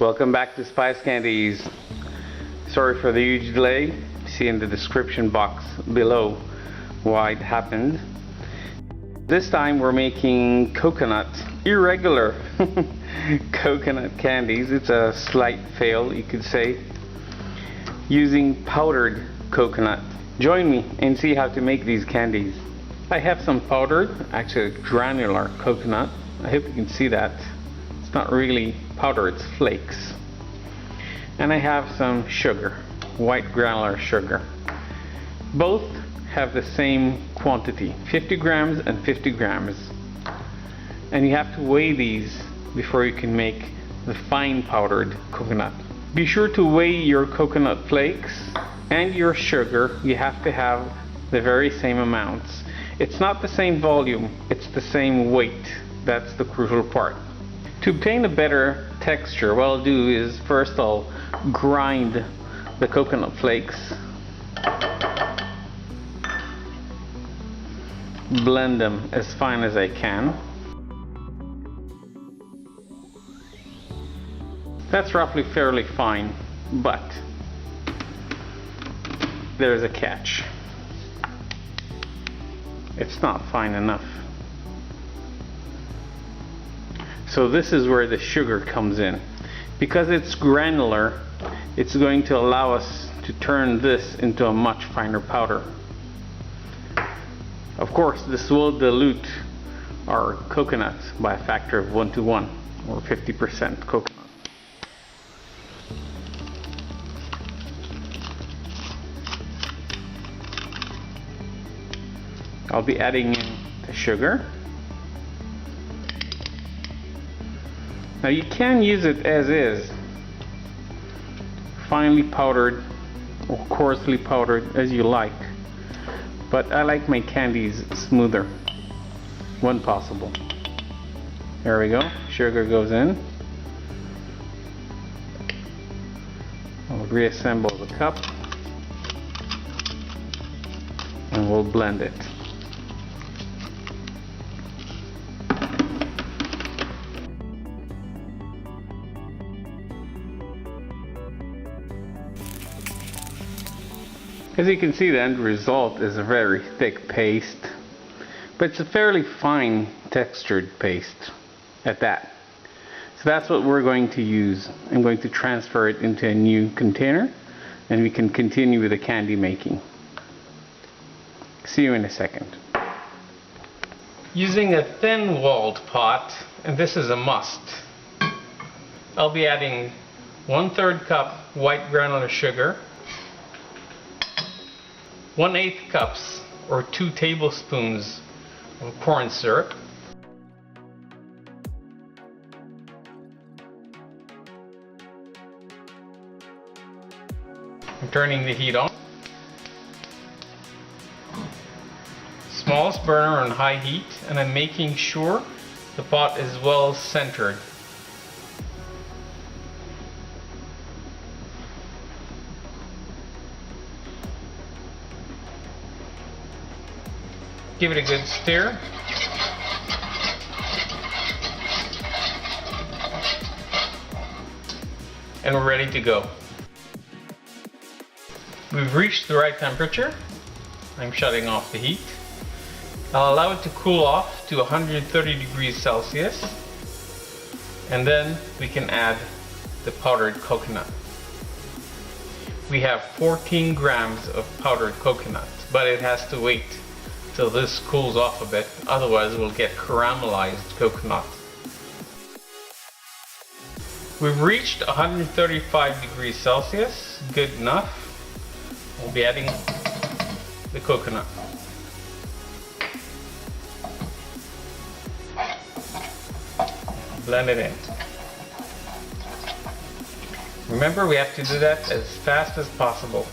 Welcome back to SpiceCandies. Sorry for the huge delay. See in the description box below why it happened. This time we're making coconut, irregular coconut candies. It's a slight fail, you could say, using powdered coconut. Join me and see how to make these candies. I have some powdered, actually granular coconut. I hope you can see that. It's not really powder, it's flakes. And I have some sugar, white granular sugar. Both have the same quantity, 50 grams and 50 grams. And you have to weigh these before you can make the fine powdered coconut. Be sure to weigh your coconut flakes and your sugar. You have to have the very same amounts. It's not the same volume, it's the same weight. That's the crucial part. To obtain a better texture, what I'll do is first I'll grind the coconut flakes, blend them as fine as I can. That's roughly fairly fine, but there's a catch. It's not fine enough. So this is where the sugar comes in. Because it's granular, it's going to allow us to turn this into a much finer powder. Of course, this will dilute our coconut by a factor of 1 to 1, or 50% coconut. I'll be adding in the sugar. Now you can use it as is, finely powdered or coarsely powdered, as you like, but I like my candies smoother when possible. There we go, sugar goes in. I'll reassemble the cup and we'll blend it. As you can see, the end result is a very thick paste, but it's a fairly fine textured paste at that. So that's what we're going to use. I'm going to transfer it into a new container and we can continue with the candy making. See you in a second. Using a thin walled pot, and this is a must, I'll be adding 1/3 cup white granular sugar, 1/8 cups or 2 tablespoons of corn syrup, I'm turning the heat on. Smallest burner on high heat, and I'm making sure the pot is well centered. Give it a good stir. And we're ready to go. We've reached the right temperature. I'm shutting off the heat. I'll allow it to cool off to 130 degrees Celsius. And then we can add the powdered coconut. We have 14 grams of powdered coconut, but it has to wait till this cools off a bit, otherwise we'll get caramelized coconut. We've reached 135 degrees Celsius, good enough. We'll be adding the coconut. Blend it in. Remember, we have to do that as fast as possible.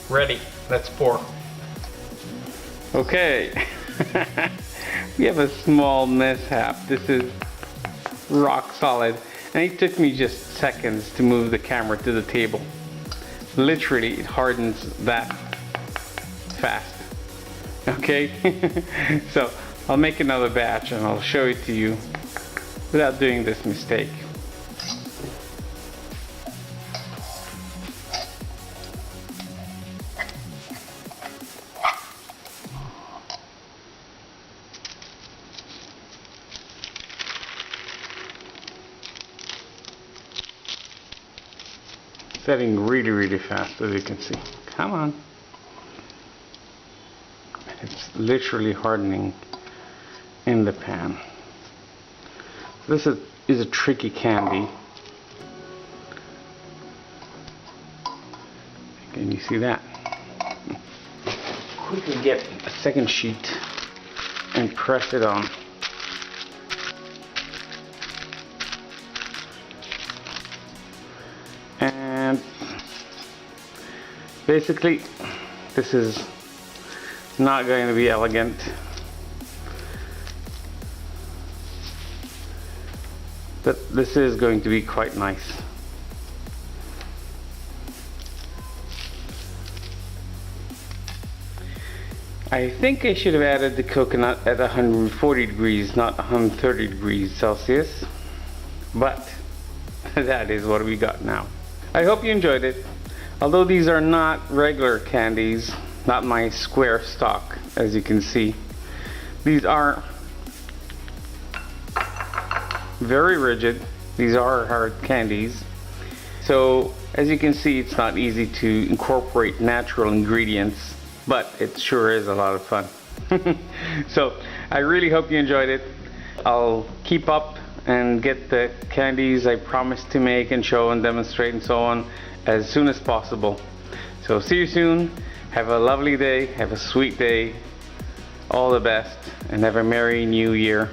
Ready, let's pour. Okay, we have a small mishap. This is rock solid. And it took me just seconds to move the camera to the table. Literally, it hardens that fast. Okay? So I'll make another batch and I'll show it to you without doing this mistake. Setting really fast, as you can see. Come on. It's literally hardening in the pan. This is a tricky candy. Can you see that? Quickly get a second sheet and press it on. And basically, this is not going to be elegant. But this is going to be quite nice. I think I should have added the coconut at 140 degrees, not 130 degrees Celsius. But that is what we got now. I hope you enjoyed it. Although these are not regular candies, not my square stock, as you can see. These are very rigid. These are hard candies. So as you can see, it's not easy to incorporate natural ingredients, but it sure is a lot of fun. So I really hope you enjoyed it. I'll keep up and get the candies I promised to make and show and demonstrate and so on as soon as possible. So see you soon. Have a lovely day. Have a sweet day. All the best and have a Merry New Year.